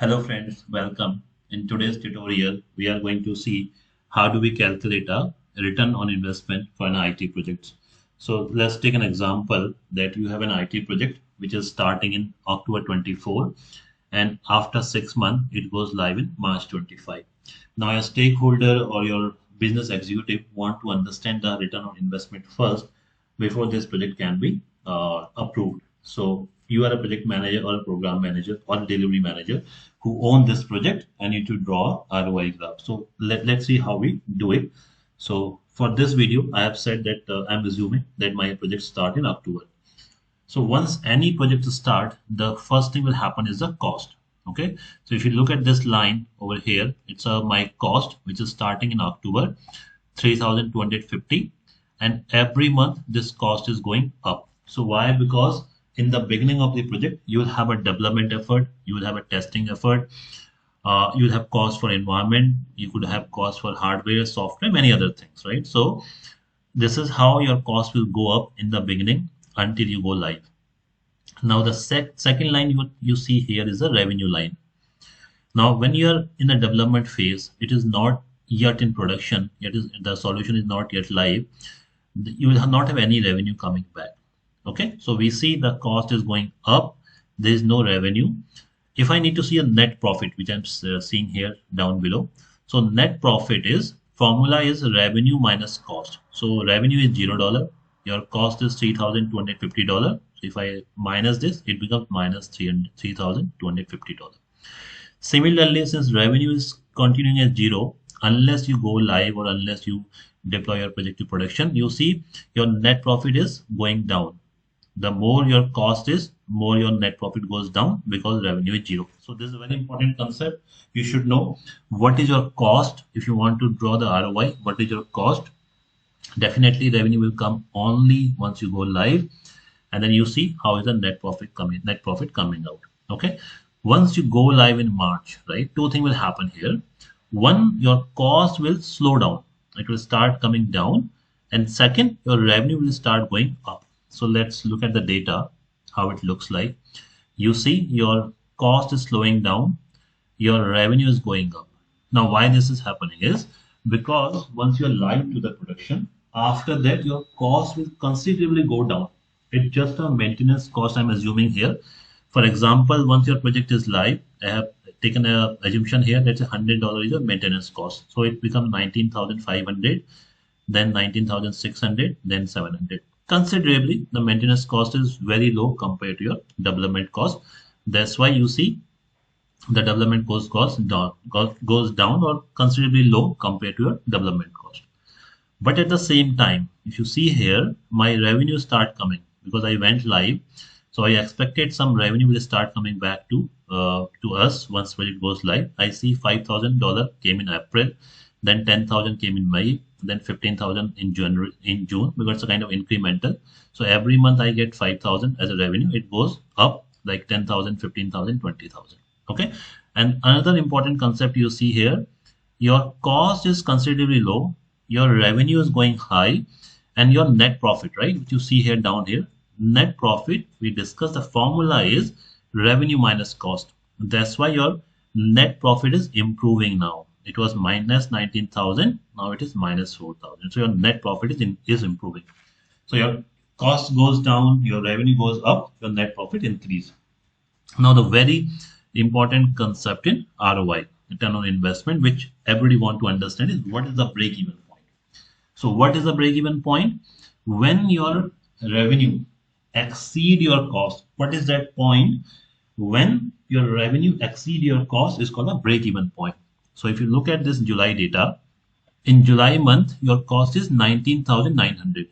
Hello friends, welcome. In today's tutorial, we are going to see how do we calculate a return on investment for an IT project. So let's take an example that you have an IT project which is starting in October 24 and after 6 months it goes live in March 25. Now your stakeholder or your business executive want to understand the return on investment first before this project can be approved. So you are a project manager or a program manager or a delivery manager who own this project and need to draw ROI graph. So let's see how we do it. So for this video, I have said that I'm assuming that my project start in October. So once any project start, the first thing will happen is the cost. Okay. So if you look at this line over here, it's my cost, which is starting in October, 3,250. And every month this cost is going up. So why? Because in the beginning of the project, you will have a development effort, you will have a testing effort, you will have cost for environment, you could have cost for hardware, software, many other things, right? So this is how your cost will go up in the beginning until you go live. Now the second line you see here is the revenue line. Now when you are in the development phase, it is not yet in production, yet is the solution is not yet live. You will not have any revenue coming back. Okay, so we see the cost is going up. There is no revenue. If I need to see a net profit, which I'm seeing here down below. So net profit is formula is revenue minus cost. So revenue is $0. Your cost is $3,250. So if I minus this, it becomes minus $3,250. Similarly, since revenue is continuing at zero, unless you go live or unless you deploy your project to production, you see your net profit is going down. The more your cost is, more your net profit goes down because revenue is zero. So this is a very important concept. You should know what is your cost if you want to draw the ROI. What is your cost? Definitely revenue will come only once you go live, and then you see how is the net profit coming out. Okay, once you go live in March, right, two things will happen here. One, your cost will slow down, it will start coming down, and second, your revenue will start going up. So let's look at the data, how it looks like. You see your cost is slowing down, your revenue is going up. Now why this is happening is because once you're live to the production, after that your cost will considerably go down. It's just a maintenance cost I'm assuming here. For example, once your project is live, I have taken a assumption here that's $100 is a maintenance cost. So it becomes 19,500, then 19,600, then 700. Considerably, the maintenance cost is very low compared to your development cost. That's why you see the development cost goes down or considerably low compared to your development cost. But at the same time, if you see here, my revenue start coming because I went live. So I expected some revenue will start coming back to us once when it goes live. I see $5,000 came in April, then 10,000 came in May, then 15,000 in June because it's a kind of incremental. So every month I get 5,000 as a revenue. It goes up like 10,000, 15,000, 20,000. Okay. And another important concept you see here, your cost is considerably low, your revenue is going high, and your net profit, right, which you see here down here, net profit, we discussed the formula is revenue minus cost. That's why your net profit is improving now. It was minus 19,000, now it is minus 4,000. So your net profit is improving. So your cost goes down, your revenue goes up, your net profit increase. Now the very important concept in ROI, return on investment, which everybody want to understand is what is the break-even point. So what is the break-even point? When your revenue exceed your cost. What is that point? When your revenue exceed your cost is called a break-even point. So if you look at this July data, in July month, your cost is 19,900,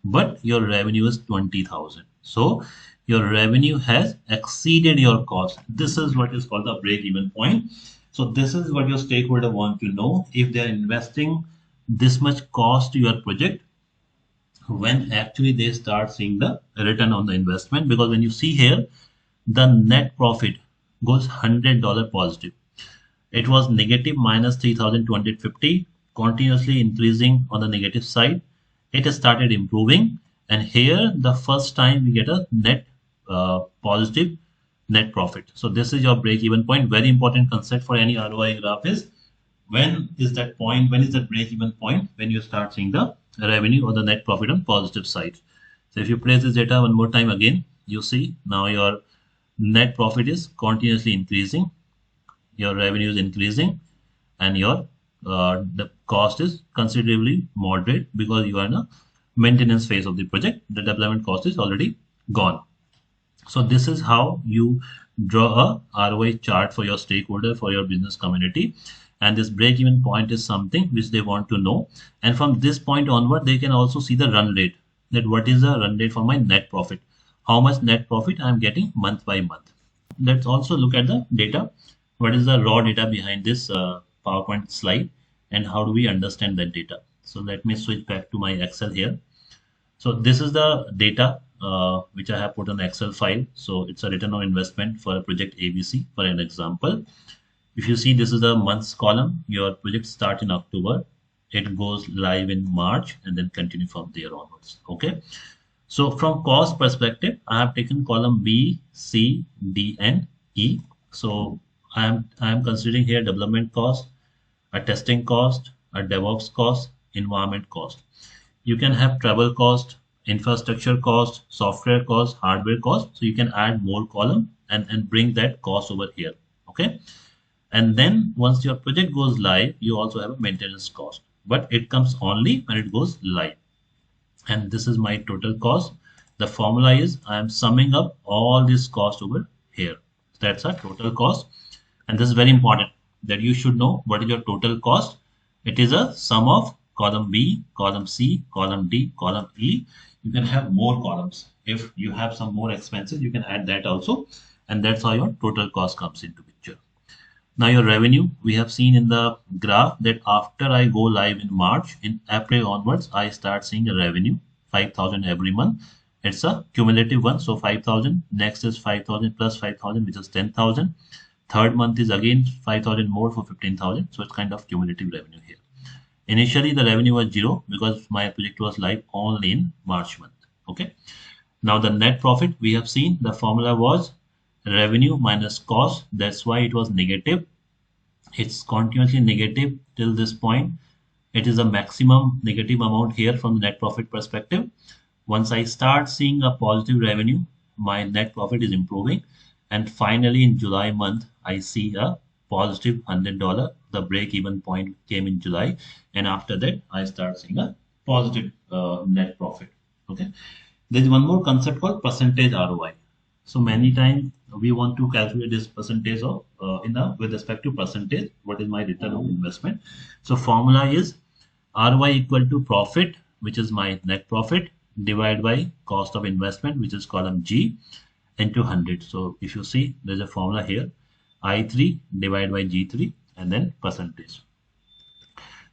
but your revenue is 20,000. So your revenue has exceeded your cost. This is what is called the break-even point. So this is what your stakeholder want to know. If they are investing this much cost to your project, when actually they start seeing the return on the investment, because when you see here, the net profit goes $100 positive. It was negative minus 3,250, continuously increasing on the negative side. It has started improving, and here the first time we get a net positive net profit. So this is your break even point. Very important concept for any ROI graph is when is that point, when is that break even point, when you start seeing the revenue or the net profit on positive side. So if you place this data one more time again, you see now your net profit is continuously increasing, your revenue is increasing, and your the cost is considerably moderate because you are in a maintenance phase of the project. The development cost is already gone. So this is how you draw a ROI chart for your stakeholder, for your business community. And this break-even point is something which they want to know. And from this point onward, they can also see the run rate. That what is the run rate for my net profit? How much net profit I am getting month by month. Let's also look at the data. What is the raw data behind this PowerPoint slide, and how do we understand that data? So let me switch back to my Excel here. So this is the data which I have put on Excel file. So it's a return on investment for a project ABC, for an example. If you see, this is the months column. Your project start in October. It goes live in March and then continue from there onwards. Okay. So from cost perspective, I have taken column B, C, D, and E. So I am considering here development cost, a testing cost, a DevOps cost, environment cost. You can have travel cost, infrastructure cost, software cost, hardware cost. So you can add more column and bring that cost over here. Okay. And then once your project goes live, you also have a maintenance cost, but it comes only when it goes live. And this is my total cost. The formula is I am summing up all this cost over here. That's our total cost. And this is very important that you should know what is your total cost. It is a sum of column B, column C, column D, column E. You can have more columns. If you have some more expenses, you can add that also. And that's how your total cost comes into picture. Now your revenue, we have seen in the graph that after I go live in March, in April onwards, I start seeing a revenue, 5,000 every month. It's a cumulative one. So 5,000, next is 5,000 plus 5,000, which is 10,000. Third month is again 5,000 more for 15,000. So it's kind of cumulative revenue here. Initially, the revenue was 0 because my project was live only in March month. Okay. Now the net profit, we have seen the formula was revenue minus cost. That's why it was negative. It's continuously negative till this point. It is a maximum negative amount here from the net profit perspective. Once I start seeing a positive revenue, my net profit is improving. And finally, in July month, I see a positive $100. The break even point came in July. And after that, I start seeing a positive net profit. Okay. There's one more concept called percentage ROI. So many times we want to calculate this percentage of with respect to percentage. What is my return on investment? So formula is ROI equal to profit, which is my net profit, divided by cost of investment, which is column G, into 100. So if you see, there's a formula here, I3 divided by G3 and then percentage.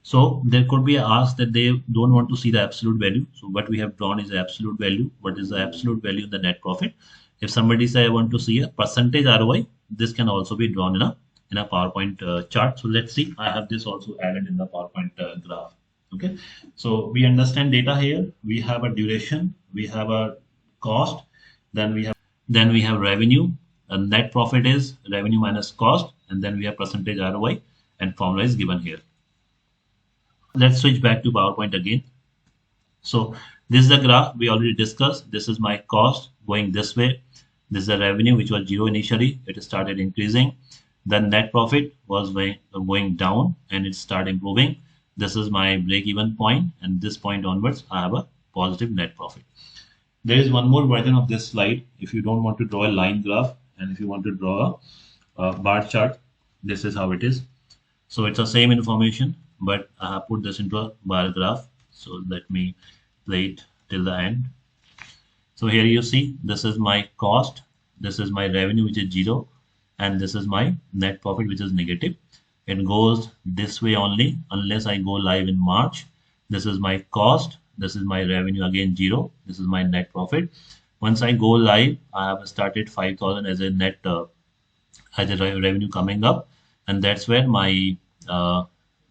So there could be a ask that they don't want to see the absolute value. So what we have drawn is the absolute value. What is the absolute value in the net profit? If somebody say I want to see a percentage ROI, this can also be drawn in a PowerPoint chart. So let's see. I have this also added in the PowerPoint graph. Okay. So we understand data here. We have a duration. We have a cost. Then we have revenue. And net profit is revenue minus cost. And then we have percentage ROI. And formula is given here. Let's switch back to PowerPoint again. So this is the graph we already discussed. This is my cost going this way. This is the revenue, which was 0 initially. It started increasing. Then net profit was going down and it started improving. This is my break-even point, and this point onwards, I have a positive net profit. There is one more version of this slide. If you don't want to draw a line graph and if you want to draw a bar chart, this is how it is. So it's the same information, but I have put this into a bar graph. So let me play it till the end. So here you see, this is my cost, this is my revenue, which is 0, and this is my net profit, which is negative. It goes this way only unless I go live in March. This is my cost, this is my revenue, again 0, this is my net profit. Once I go live, I have started 5,000 as a net as a revenue coming up, and that's where my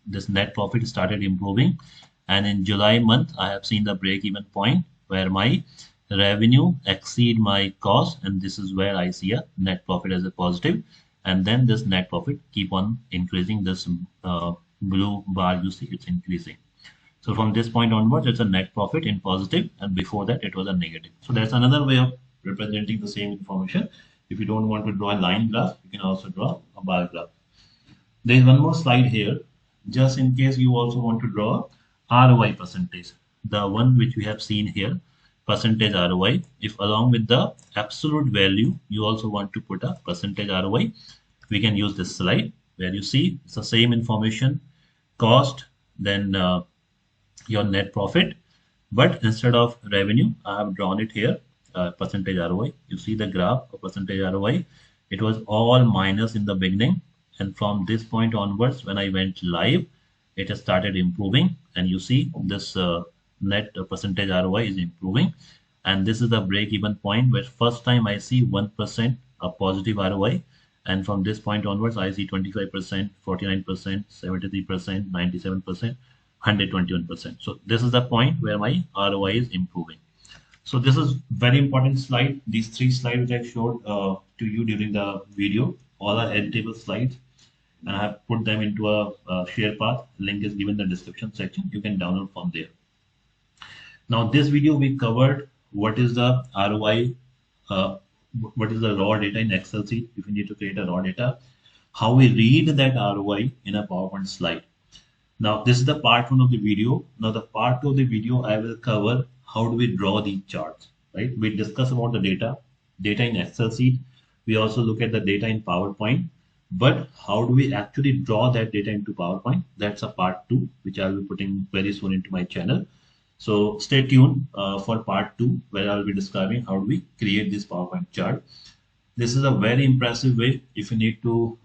this net profit started improving. And in July month, I have seen the break-even point where my revenue exceed my cost, and this is where I see a net profit as a positive, and then this net profit keep on increasing. This blue bar you see, it's increasing. So from this point onwards, it's a net profit in positive, and before that it was a negative. So that's another way of representing the same information. If you don't want to draw a line graph, you can also draw a bar graph. There is one more slide here, just in case you also want to draw ROI percentage, the one which we have seen here, percentage ROI. If along with the absolute value, you also want to put a percentage ROI, we can use this slide where you see it's the same information, cost, then your net profit, but instead of revenue, I have drawn it here, percentage ROI. You see the graph of percentage ROI. It was all minus in the beginning, and from this point onwards, when I went live, it has started improving, and you see this net percentage ROI is improving, and this is the break-even point where first time I see 1% a positive ROI, and from this point onwards, I see 25%, 49%, 73%, 97%. 121%. So this is the point where my ROI is improving. So this is very important slide. These three slides which I showed to you during the video, all are editable slides, and I have put them into a share path. Link is given in the description section. You can download from there. Now this video we covered what is the ROI, what is the raw data in Excel sheet if you need to create a raw data, how we read that ROI in a PowerPoint slide. Now this is the part one of the video. Now the part two of the video I will cover how do we draw these charts, right? We discuss about the data in Excel sheet. We also look at the data in PowerPoint, but how do we actually draw that data into PowerPoint? That's a part two, which I'll be putting very soon into my channel. So stay tuned for part two, where I'll be describing how do we create this PowerPoint chart. This is a very impressive way if you need to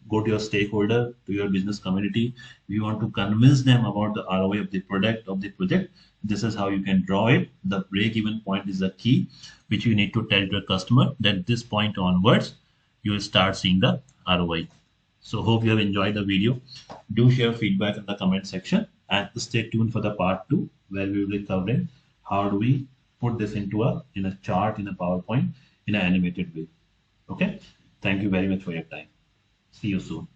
go to your stakeholder, to your business community. If you want to convince them about the ROI of the product, of the project, this is how you can draw it. The break-even point is the key, which you need to tell your customer that this point onwards, you will start seeing the ROI. So hope you have enjoyed the video. Do share feedback in the comment section, and stay tuned for the part two, where we will be covering how do we put this into a chart in a PowerPoint in an animated way. Okay. Thank you very much for your time. See you soon.